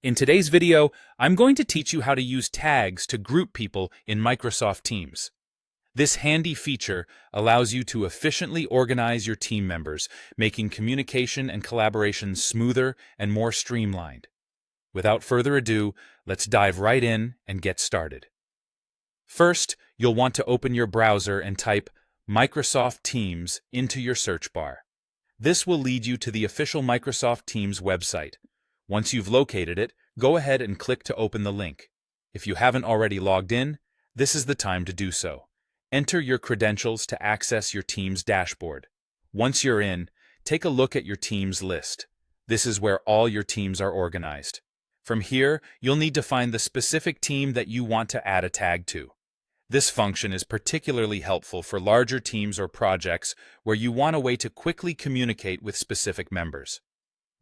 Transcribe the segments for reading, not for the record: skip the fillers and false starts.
In today's video, I'm going to teach you how to use tags to group people in Microsoft Teams. This handy feature allows you to efficiently organize your team members, making communication and collaboration smoother and more streamlined. Without further ado, let's dive right in and get started. First, you'll want to open your browser and type Microsoft Teams into your search bar. This will lead you to the official Microsoft Teams website. Once you've located it, go ahead and click to open the link. If you haven't already logged in, this is the time to do so. Enter your credentials to access your Teams dashboard. Once you're in, take a look at your Teams list. This is where all your teams are organized. From here, you'll need to find the specific team that you want to add a tag to. This function is particularly helpful for larger teams or projects where you want a way to quickly communicate with specific members.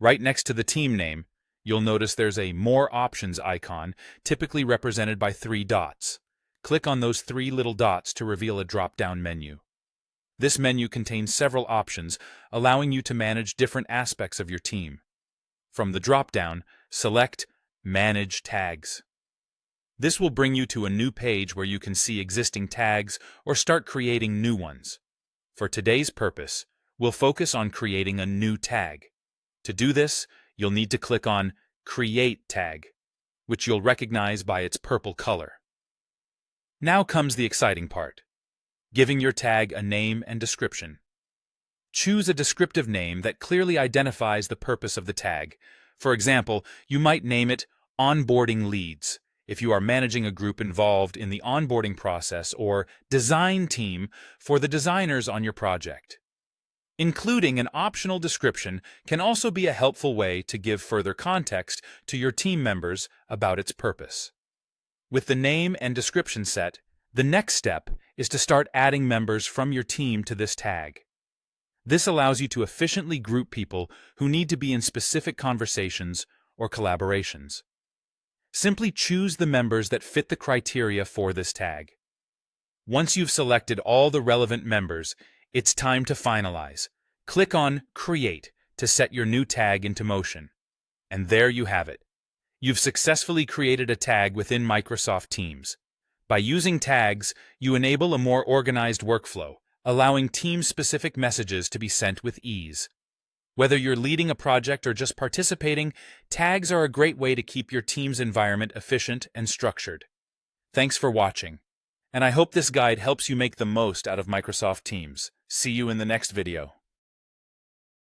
Right next to the team name, you'll notice there's a More Options icon, typically represented by 3 dots. Click on those 3 little dots to reveal a drop-down menu. This menu contains several options, allowing you to manage different aspects of your team. From the drop-down, select Manage Tags. This will bring you to a new page where you can see existing tags or start creating new ones. For today's purpose, we'll focus on creating a new tag. To do this, you'll need to click on Create Tag, which you'll recognize by its purple color. Now comes the exciting part, giving your tag a name and description. Choose a descriptive name that clearly identifies the purpose of the tag. For example, you might name it Onboarding Leads if you are managing a group involved in the onboarding process, or Design Team for the designers on your project. Including an optional description can also be a helpful way to give further context to your team members about its purpose. With the name and description set, the next step is to start adding members from your team to this tag. This allows you to efficiently group people who need to be in specific conversations or collaborations. Simply choose the members that fit the criteria for this tag. Once you've selected all the relevant members, it's time to finalize. Click on Create to set your new tag into motion. And there you have it. You've successfully created a tag within Microsoft Teams. By using tags, you enable a more organized workflow, allowing team-specific messages to be sent with ease. Whether you're leading a project or just participating, tags are a great way to keep your team's environment efficient and structured. Thanks for watching, and I hope this guide helps you make the most out of Microsoft Teams. See you in the next video.